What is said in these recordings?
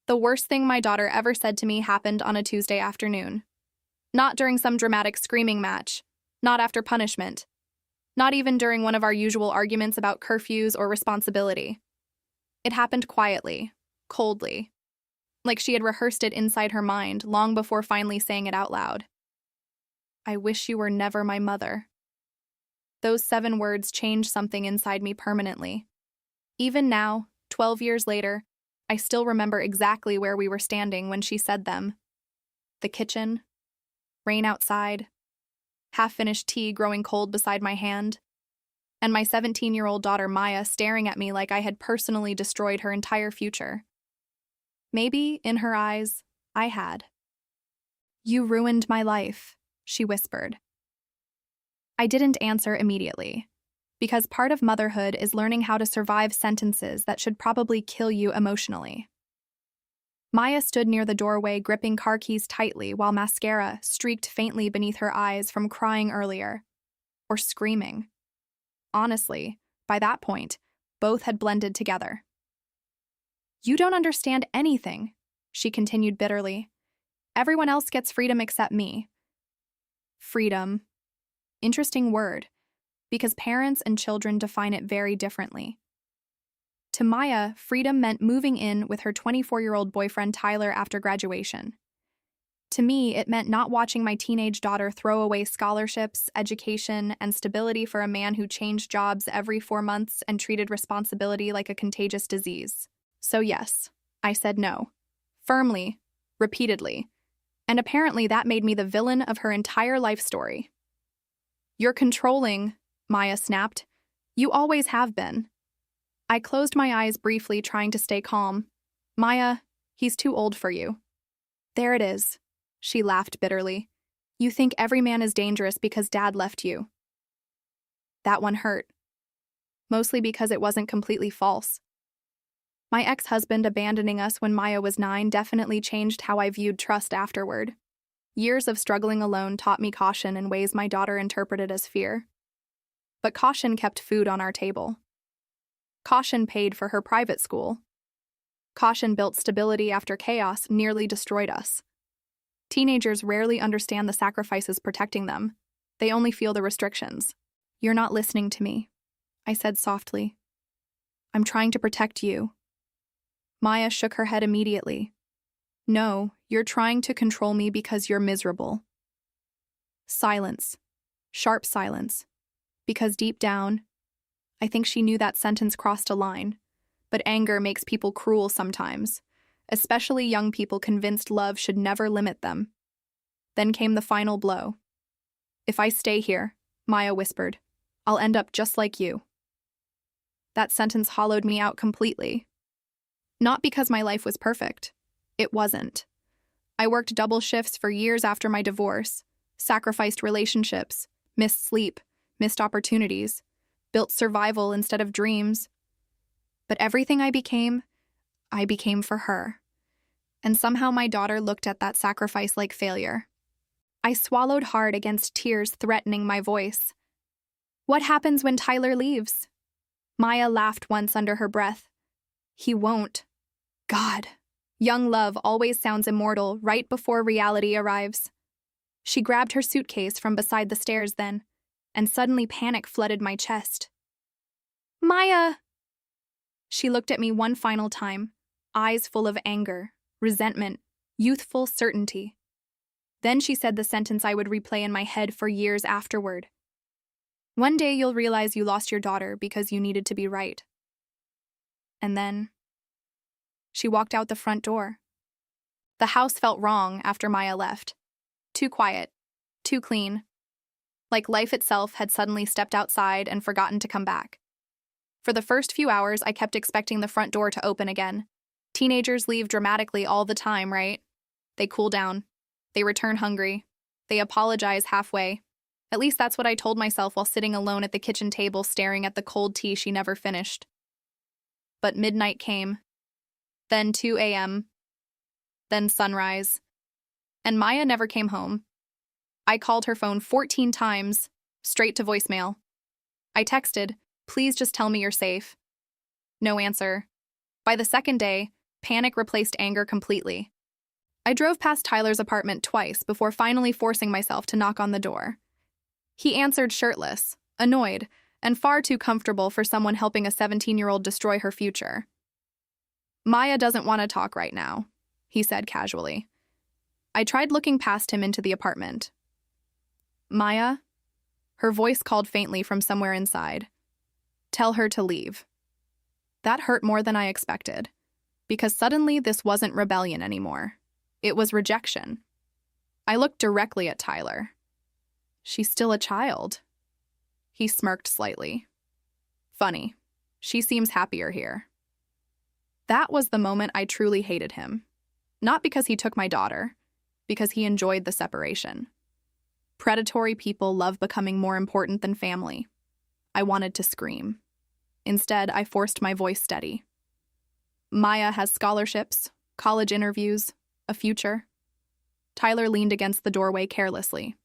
The worst thing my daughter ever said to me happened on a Tuesday afternoon. Not during some dramatic screaming match. Not after punishment. Not even during one of our usual arguments about curfews or responsibility. It happened quietly, coldly, like she had rehearsed it inside her mind long before finally saying it out loud. I wish you were never my mother. Those 7 words changed something inside me permanently. Even now, 12 years later, I still remember exactly where we were standing when she said them. The kitchen, rain outside, half-finished tea growing cold beside my hand, and my 17-year-old daughter Maya staring at me like I had personally destroyed her entire future. Maybe, in her eyes, I had. You ruined my life, she whispered. I didn't answer immediately, because part of motherhood is learning how to survive sentences that should probably kill you emotionally. Maya stood near the doorway gripping car keys tightly while mascara streaked faintly beneath her eyes from crying earlier, or screaming. Honestly, by that point, both had blended together. You don't understand anything, she continued bitterly. Everyone else gets freedom except me. Freedom. Interesting word, because parents and children define it very differently. To Maya, freedom meant moving in with her 24-year-old boyfriend Tyler after graduation. To me, it meant not watching my teenage daughter throw away scholarships, education, and stability for a man who changed jobs every 4 months and treated responsibility like a contagious disease. So yes, I said no. Firmly, repeatedly. And apparently that made me the villain of her entire life story. You're controlling, Maya snapped. You always have been. I closed my eyes briefly, trying to stay calm. Maya, he's too old for you. There it is, she laughed bitterly. You think every man is dangerous because Dad left you. That one hurt. Mostly because it wasn't completely false. My ex-husband abandoning us when Maya was 9 definitely changed how I viewed trust afterward. Years of struggling alone taught me caution in ways my daughter interpreted as fear. But caution kept food on our table. Caution paid for her private school. Caution built stability after chaos nearly destroyed us. Teenagers rarely understand the sacrifices protecting them. They only feel the restrictions. You're not listening to me, I said softly. I'm trying to protect you. Maya shook her head immediately. No, you're trying to control me because you're miserable. Silence. Sharp silence. Because deep down, I think she knew that sentence crossed a line. But anger makes people cruel sometimes, especially young people convinced love should never limit them. Then came the final blow. If I stay here, Maya whispered, I'll end up just like you. That sentence hollowed me out completely. Not because my life was perfect. It wasn't. I worked double shifts for years after my divorce, sacrificed relationships, missed sleep, missed opportunities, built survival instead of dreams. But everything I became for her. And somehow my daughter looked at that sacrifice like failure. I swallowed hard against tears threatening my voice. What happens when Tyler leaves? Maya laughed once under her breath. He won't. God. Young love always sounds immortal right before reality arrives. She grabbed her suitcase from beside the stairs then, and suddenly panic flooded my chest. Maya! She looked at me one final time, eyes full of anger, resentment, youthful certainty. Then she said the sentence I would replay in my head for years afterward. One day you'll realize you lost your daughter because you needed to be right. And then she walked out the front door. The house felt wrong after Maya left. Too quiet, too clean. Like life itself had suddenly stepped outside and forgotten to come back. For the first few hours, I kept expecting the front door to open again. Teenagers leave dramatically all the time, right? They cool down. They return hungry. They apologize halfway. At least that's what I told myself while sitting alone at the kitchen table staring at the cold tea she never finished. But midnight came. Then 2 a.m. Then sunrise. And Maya never came home. I called her phone 14 times, straight to voicemail. I texted, please just tell me you're safe. No answer. By the second day, Panic replaced anger completely. I drove past Tyler's apartment twice before finally forcing myself to knock on the door. He answered shirtless, annoyed, and far too comfortable for someone helping a 17-year-old destroy her future. "Maya doesn't want to talk right now," he said casually. I tried looking past him into the apartment. "Maya?" Her voice called faintly from somewhere inside. "Tell her to leave." That hurt more than I expected, because suddenly this wasn't rebellion anymore. It was rejection. I looked directly at Tyler. "She's still a child." He smirked slightly. "Funny. She seems happier here." That was the moment I truly hated him. Not because he took my daughter, because he enjoyed the separation. Predatory people love becoming more important than family. I wanted to scream. Instead, I forced my voice steady. "Maya has scholarships, college interviews, a future." Tyler leaned against the doorway carelessly.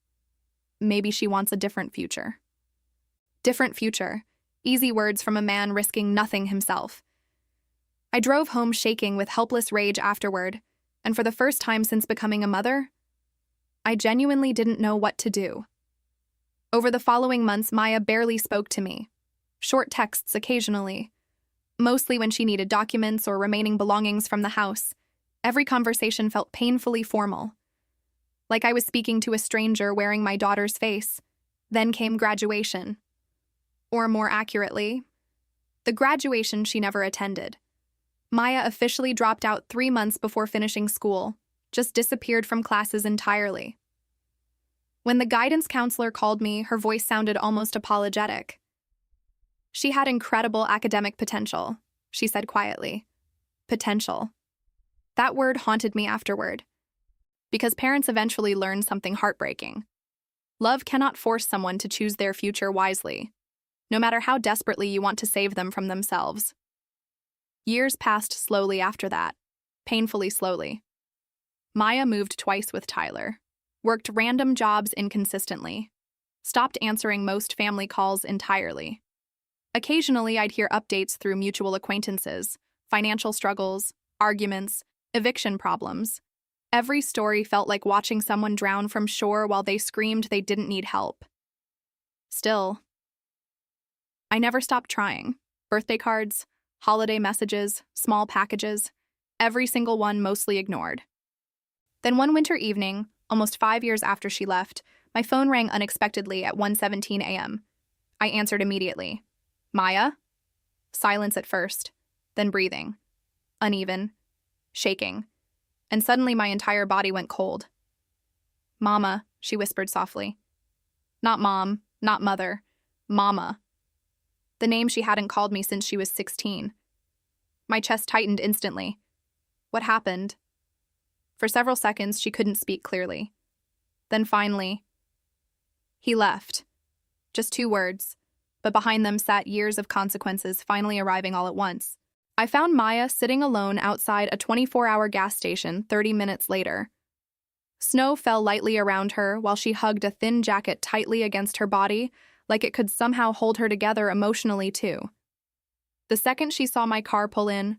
"Maybe she wants a different future." Different future. Easy words from a man risking nothing himself. I drove home shaking with helpless rage afterward, and for the first time since becoming a mother, I genuinely didn't know what to do. Over the following months, Maya barely spoke to me. Short texts occasionally, mostly when she needed documents or remaining belongings from the house. Every conversation felt painfully formal, like I was speaking to a stranger wearing my daughter's face. Then came graduation. Or more accurately, the graduation she never attended. Maya officially dropped out 3 months before finishing school, just disappeared from classes entirely. When the guidance counselor called me, her voice sounded almost apologetic. "She had incredible academic potential," she said quietly. Potential. That word haunted me afterward, because parents eventually learn something heartbreaking. Love cannot force someone to choose their future wisely, no matter how desperately you want to save them from themselves. Years passed slowly after that, painfully slowly. Maya moved twice with Tyler, worked random jobs inconsistently, stopped answering most family calls entirely. Occasionally, I'd hear updates through mutual acquaintances, financial struggles, arguments, eviction problems. Every story felt like watching someone drown from shore while they screamed they didn't need help. Still, I never stopped trying. Birthday cards, holiday messages, small packages, every single one mostly ignored. Then one winter evening, almost 5 years after she left, my phone rang unexpectedly at 1:17 a.m. I answered immediately. "Maya?" Silence at first, then breathing. Uneven, shaking, and suddenly my entire body went cold. "Mama," she whispered softly. Not mom, not mother, Mama. The name she hadn't called me since she was 16. My chest tightened instantly. What happened? For several seconds, she couldn't speak clearly. Then finally, he left. Just 2 words, but behind them sat years of consequences finally arriving all at once. I found Maya sitting alone outside a 24-hour gas station 30 minutes later. Snow fell lightly around her while she hugged a thin jacket tightly against her body, like it could somehow hold her together emotionally too. The second she saw my car pull in,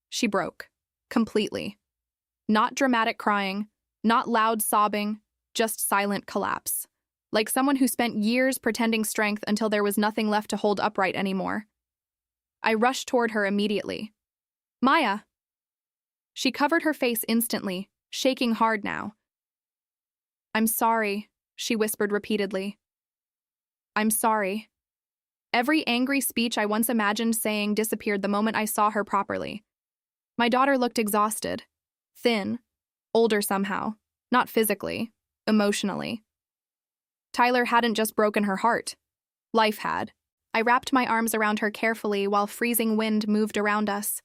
she broke. Completely. Not dramatic crying, not loud sobbing, just silent collapse. Like someone who spent years pretending strength until there was nothing left to hold upright anymore. I rushed toward her immediately. "Maya!" She covered her face instantly, shaking hard now. "I'm sorry," she whispered repeatedly. "I'm sorry." Every angry speech I once imagined saying disappeared the moment I saw her properly. My daughter looked exhausted, thin, older somehow, not physically, emotionally. Tyler hadn't just broken her heart. Life had. I wrapped my arms around her carefully while freezing wind moved around us.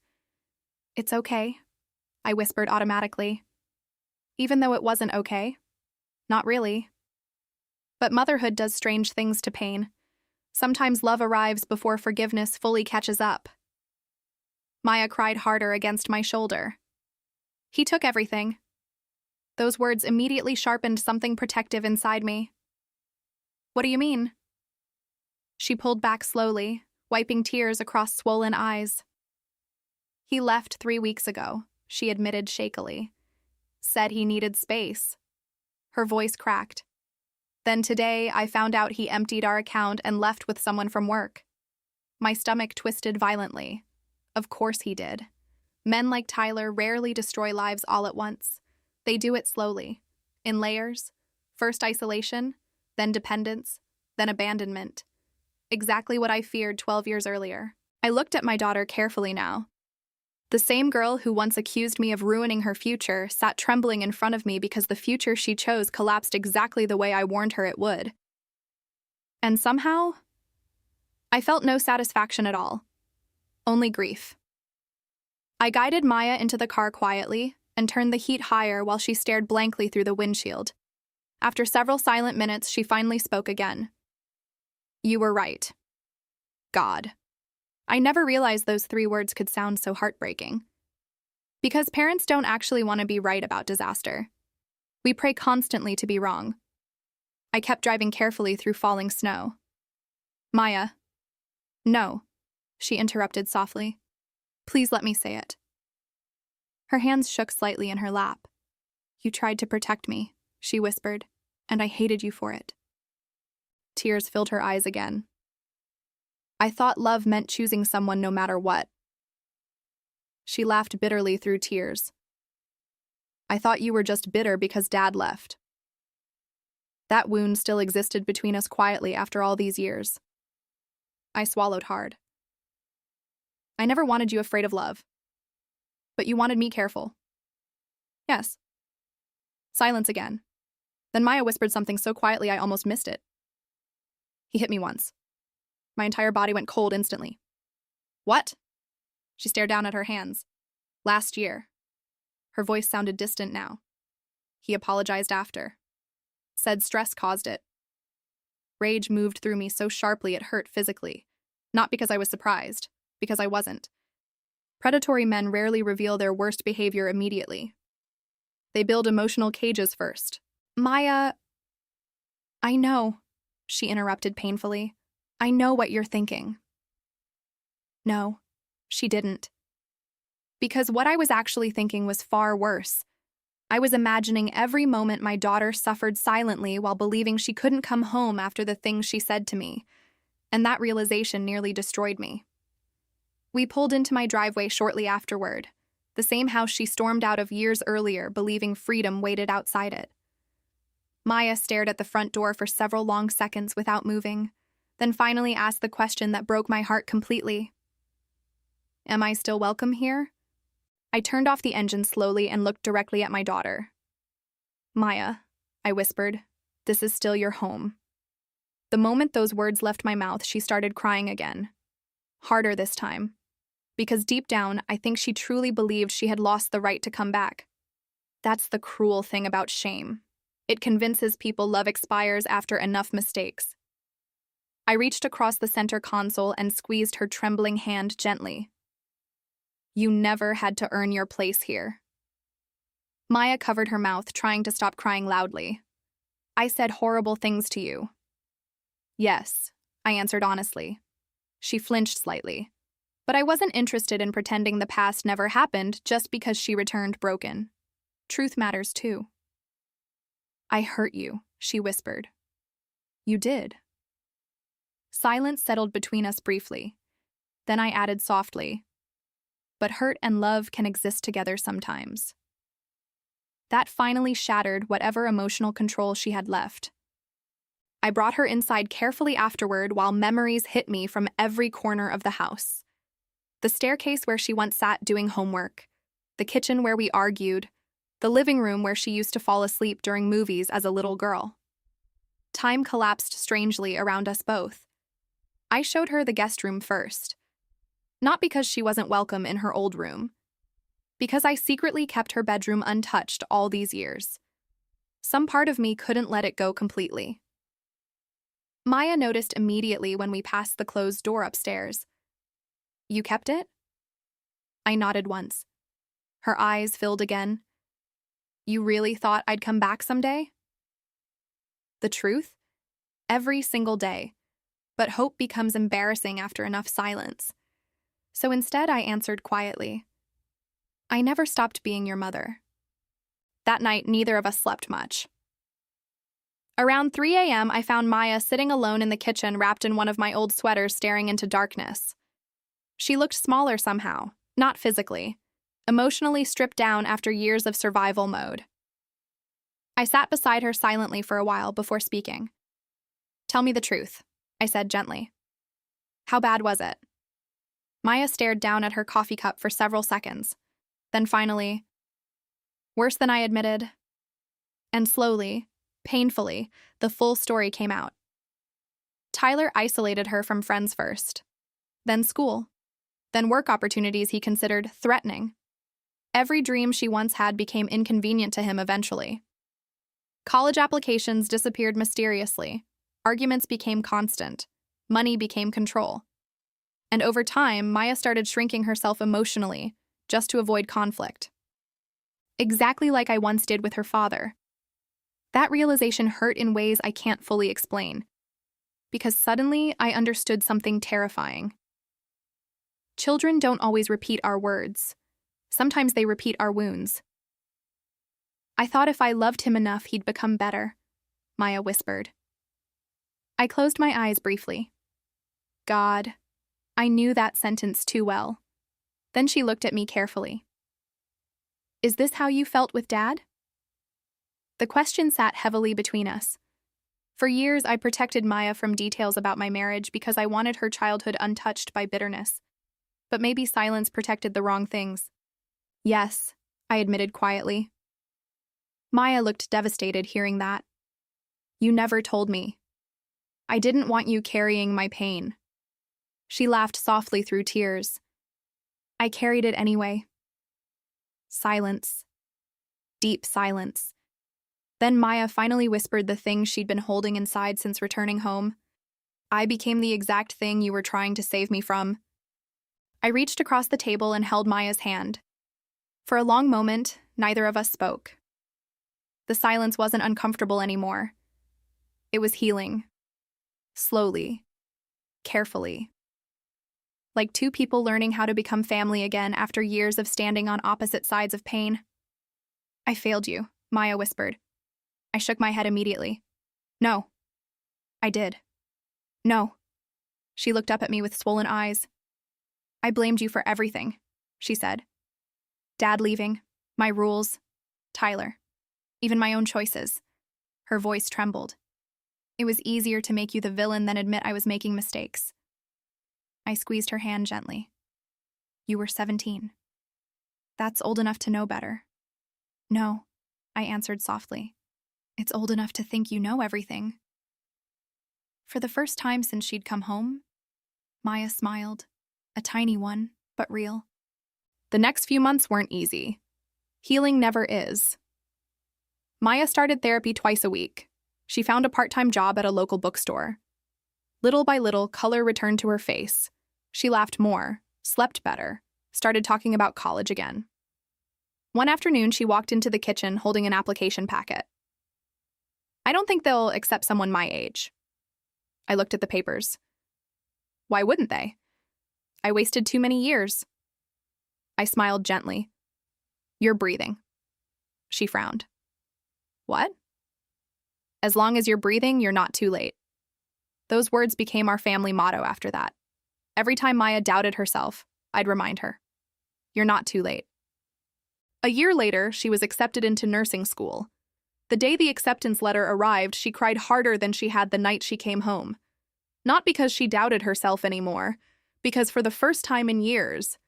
"It's okay," I whispered automatically. Even though it wasn't okay. Not really. But motherhood does strange things to pain. Sometimes love arrives before forgiveness fully catches up. Maya cried harder against my shoulder. "He took everything." Those words immediately sharpened something protective inside me. "What do you mean?" She pulled back slowly, wiping tears across swollen eyes. He left 3 weeks ago, she admitted shakily. Said he needed space. Her voice cracked. Then today, I found out he emptied our account and left with someone from work. My stomach twisted violently. Of course he did. Men like Tyler rarely destroy lives all at once. They do it slowly, in layers. First isolation, then dependence, then abandonment. Exactly what I feared 12 years earlier. I looked at my daughter carefully now. The same girl who once accused me of ruining her future sat trembling in front of me because the future she chose collapsed exactly the way I warned her it would. And somehow, I felt no satisfaction at all. Only grief. I guided Maya into the car quietly and turned the heat higher while she stared blankly through the windshield. After several silent minutes, she finally spoke again. You were right. God. I never realized those 3 words could sound so heartbreaking. Because parents don't actually want to be right about disaster. We pray constantly to be wrong. I kept driving carefully through falling snow. Maya. No, she interrupted softly. Please let me say it. Her hands shook slightly in her lap. You tried to protect me, she whispered, and I hated you for it. Tears filled her eyes again. I thought love meant choosing someone no matter what. She laughed bitterly through tears. I thought you were just bitter because Dad left. That wound still existed between us quietly after all these years. I swallowed hard. I never wanted you afraid of love. But you wanted me careful. Yes. Silence again. Then Maya whispered something so quietly I almost missed it. He hit me once. My entire body went cold instantly. What? She stared down at her hands. Last year. Her voice sounded distant now. He apologized after. Said stress caused it. Rage moved through me so sharply it hurt physically. Not because I was surprised, because I wasn't. Predatory men rarely reveal their worst behavior immediately. They build emotional cages first. Maya... I know, she interrupted painfully. I know what you're thinking. No, she didn't. Because what I was actually thinking was far worse. I was imagining every moment my daughter suffered silently while believing she couldn't come home after the things she said to me, and that realization nearly destroyed me. We pulled into my driveway shortly afterward, the same house she stormed out of years earlier, believing freedom waited outside it. Maya stared at the front door for several long seconds without moving, then finally asked the question that broke my heart completely. Am I still welcome here? I turned off the engine slowly and looked directly at my daughter. Maya, I whispered, this is still your home. The moment those words left my mouth, she started crying again. Harder this time. Because deep down, I think she truly believed she had lost the right to come back. That's the cruel thing about shame. It convinces people love expires after enough mistakes. I reached across the center console and squeezed her trembling hand gently. You never had to earn your place here. Maya covered her mouth, trying to stop crying loudly. I said horrible things to you. Yes, I answered honestly. She flinched slightly. But I wasn't interested in pretending the past never happened just because she returned broken. Truth matters too. I hurt you, she whispered. You did. Silence settled between us briefly. Then I added softly, but hurt and love can exist together sometimes. That finally shattered whatever emotional control she had left. I brought her inside carefully afterward while memories hit me from every corner of the house. The staircase where she once sat doing homework, the kitchen where we argued, the living room where she used to fall asleep during movies as a little girl. Time collapsed strangely around us both. I showed her the guest room first. Not because she wasn't welcome in her old room. Because I secretly kept her bedroom untouched all these years. Some part of me couldn't let it go completely. Maya noticed immediately when we passed the closed door upstairs. You kept it? I nodded once. Her eyes filled again. You really thought I'd come back someday? The truth? Every single day. But hope becomes embarrassing after enough silence. So instead I answered quietly, I never stopped being your mother. That night, neither of us slept much. Around 3 a.m., I found Maya sitting alone in the kitchen wrapped in one of my old sweaters staring into darkness. She looked smaller somehow, not physically, emotionally stripped down after years of survival mode. I sat beside her silently for a while before speaking. "Tell me the truth," I said gently. "How bad was it?" Maya stared down at her coffee cup for several seconds. Then finally, "Worse than I admitted." And slowly, painfully, the full story came out. Tyler isolated her from friends first, then school, then work opportunities he considered threatening. Every dream she once had became inconvenient to him eventually. College applications disappeared mysteriously, arguments became constant, money became control. And over time, Maya started shrinking herself emotionally, just to avoid conflict. Exactly like I once did with her father. That realization hurt in ways I can't fully explain, because suddenly I understood something terrifying. Children don't always repeat our words. Sometimes they repeat our wounds. "I thought if I loved him enough, he'd become better," Maya whispered. I closed my eyes briefly. God, I knew that sentence too well. Then she looked at me carefully. "Is this how you felt with Dad?" The question sat heavily between us. For years, I protected Maya from details about my marriage because I wanted her childhood untouched by bitterness. But maybe silence protected the wrong things. "Yes," I admitted quietly. Maya looked devastated hearing that. "You never told me. I didn't want you carrying my pain." She laughed softly through tears. "I carried it anyway." Silence. Deep silence. Then Maya finally whispered the thing she'd been holding inside since returning home. "I became the exact thing you were trying to save me from." I reached across the table and held Maya's hand. For a long moment, neither of us spoke. The silence wasn't uncomfortable anymore. It was healing. Slowly. Carefully. Like two people learning how to become family again after years of standing on opposite sides of pain. "I failed you," Maya whispered. I shook my head immediately. "No." "I did." "No." She looked up at me with swollen eyes. "I blamed you for everything," she said. "Dad leaving, my rules, Tyler, even my own choices." Her voice trembled. "It was easier to make you the villain than admit I was making mistakes." I squeezed her hand gently. "You were 17. That's old enough to know better." "No," I answered softly. "It's old enough to think you know everything." For the first time since she'd come home, Maya smiled, a tiny one, but real. The next few months weren't easy. Healing never is. Maya started therapy twice a week. She found a part-time job at a local bookstore. Little by little, color returned to her face. She laughed more, slept better, started talking about college again. One afternoon, she walked into the kitchen holding an application packet. "I don't think they'll accept someone my age." I looked at the papers. "Why wouldn't they? I wasted too many years." I smiled gently. "You're breathing." She frowned. "What?" "As long as you're breathing, you're not too late." Those words became our family motto after that. Every time Maya doubted herself, I'd remind her, "You're not too late." A year later, she was accepted into nursing school. The day the acceptance letter arrived, she cried harder than she had the night she came home. Not because she doubted herself anymore, because for the first time in years,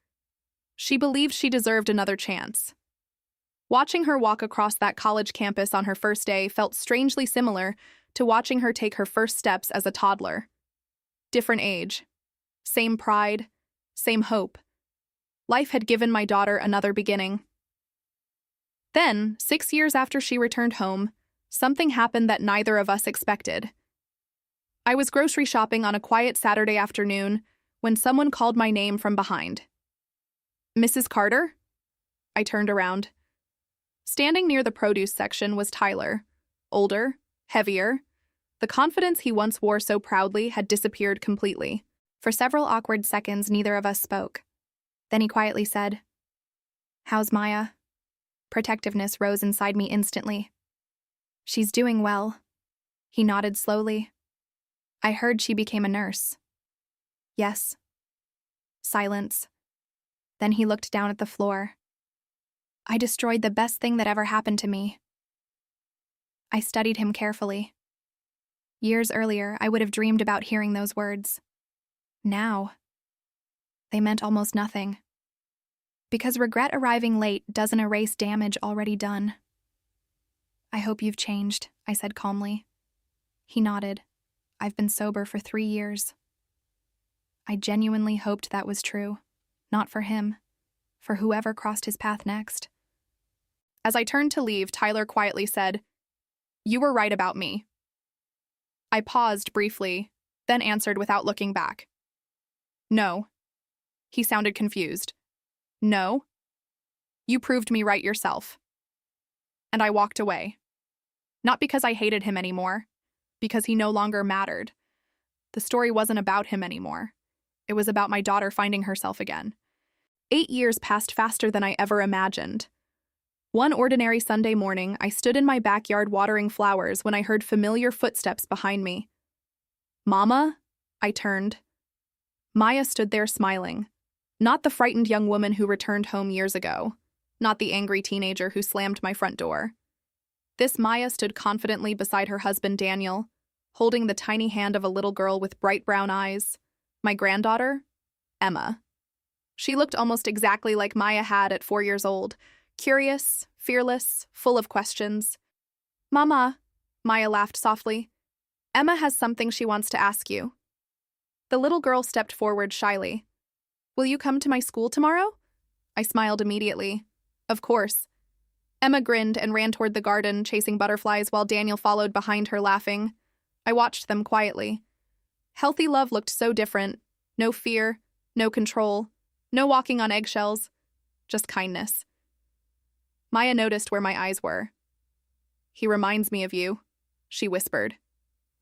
she believed she deserved another chance. Watching her walk across that college campus on her first day felt strangely similar to watching her take her first steps as a toddler. Different age. Same pride. Same hope. Life had given my daughter another beginning. Then, 6 years after she returned home, something happened that neither of us expected. I was grocery shopping on a quiet Saturday afternoon when someone called my name from behind. "Mrs. Carter?" I turned around. Standing near the produce section was Tyler. Older, heavier. The confidence he once wore so proudly had disappeared completely. For several awkward seconds, neither of us spoke. Then he quietly said, How's Maya? Protectiveness rose inside me instantly. She's doing well. He nodded slowly. I heard she became a nurse. Yes. Silence. Then he looked down at the floor. I destroyed the best thing that ever happened to me. I studied him carefully. Years earlier, I would have dreamed about hearing those words. Now, they meant almost nothing. Because regret arriving late doesn't erase damage already done. I hope you've changed, I said calmly. He nodded. I've been sober for 3 years. I genuinely hoped that was true. Not for him. For whoever crossed his path next. As I turned to leave, Tyler quietly said, "You were right about me." I paused briefly, then answered without looking back. No. He sounded confused. No. You proved me right yourself. And I walked away. Not because I hated him anymore, because he no longer mattered. The story wasn't about him anymore. It was about my daughter finding herself again. 8 years passed faster than I ever imagined. One ordinary Sunday morning, I stood in my backyard watering flowers when I heard familiar footsteps behind me. Mama? I turned. Maya stood there smiling. Not the frightened young woman who returned home years ago. Not the angry teenager who slammed my front door. This Maya stood confidently beside her husband Daniel, holding the tiny hand of a little girl with bright brown eyes. My granddaughter, Emma. She looked almost exactly like Maya had at 4 years old. Curious, fearless, full of questions. Mama, Maya laughed softly. Emma has something she wants to ask you. The little girl stepped forward shyly. Will you come to my school tomorrow? I smiled immediately. Of course. Emma grinned and ran toward the garden, chasing butterflies while Daniel followed behind her, laughing. I watched them quietly. Healthy love looked so different. No fear, no control, no walking on eggshells, just kindness. Maya noticed where my eyes were. He reminds me of you, she whispered.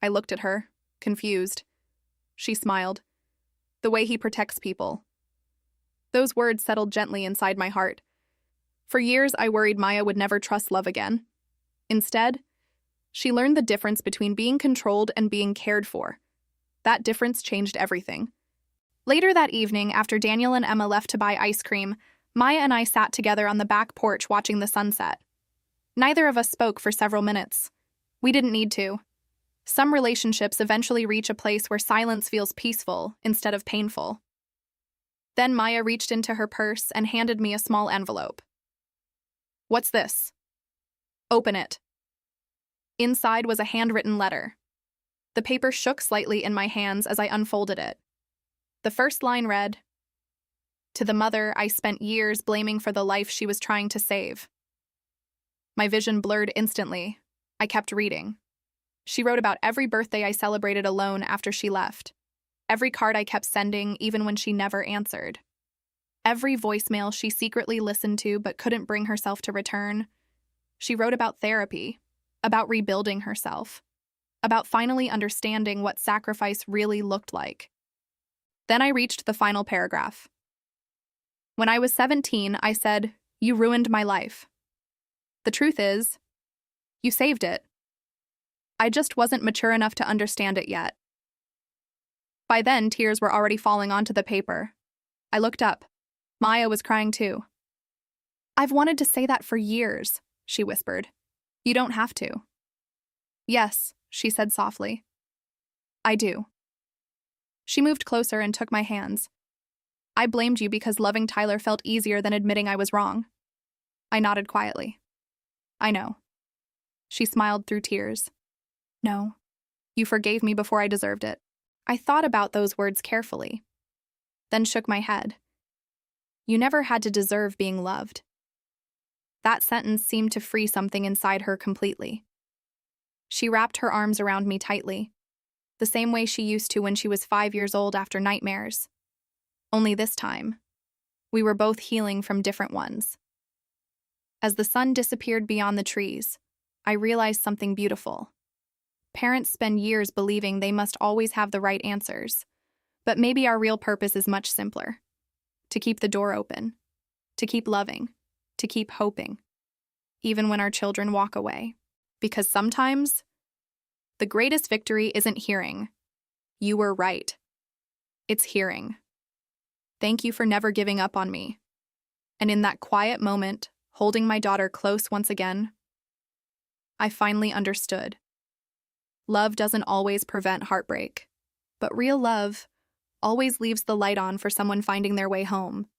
I looked at her, confused. She smiled. The way he protects people. Those words settled gently inside my heart. For years, I worried Maya would never trust love again. Instead, she learned the difference between being controlled and being cared for. That difference changed everything. Later that evening, after Daniel and Emma left to buy ice cream, Maya and I sat together on the back porch watching the sunset. Neither of us spoke for several minutes. We didn't need to. Some relationships eventually reach a place where silence feels peaceful instead of painful. Then Maya reached into her purse and handed me a small envelope. What's this? Open it. Inside was a handwritten letter. The paper shook slightly in my hands as I unfolded it. The first line read, "To the mother I spent years blaming for the life she was trying to save." My vision blurred instantly. I kept reading. She wrote about every birthday I celebrated alone after she left. Every card I kept sending, even when she never answered. Every voicemail she secretly listened to but couldn't bring herself to return. She wrote about therapy, about rebuilding herself, about finally understanding what sacrifice really looked like. Then I reached the final paragraph. When I was 17, I said, "You ruined my life." The truth is, you saved it. I just wasn't mature enough to understand it yet. By then, tears were already falling onto the paper. I looked up. Maya was crying too. "I've wanted to say that for years," she whispered. "You don't have to." "Yes," she said softly. "I do." She moved closer and took my hands. "I blamed you because loving Tyler felt easier than admitting I was wrong." I nodded quietly. "I know." She smiled through tears. "No, you forgave me before I deserved it." I thought about those words carefully, then shook my head. You never had to deserve being loved. That sentence seemed to free something inside her completely. She wrapped her arms around me tightly, the same way she used to when she was 5 years old after nightmares. Only this time, we were both healing from different ones. As the sun disappeared beyond the trees, I realized something beautiful. Parents spend years believing they must always have the right answers, but maybe our real purpose is much simpler. To keep the door open, to keep loving, to keep hoping, even when our children walk away. Because sometimes, the greatest victory isn't hearing, "You were right." It's hearing, "Thank you for never giving up on me." And in that quiet moment, holding my daughter close once again, I finally understood. Love doesn't always prevent heartbreak, but real love always leaves the light on for someone finding their way home.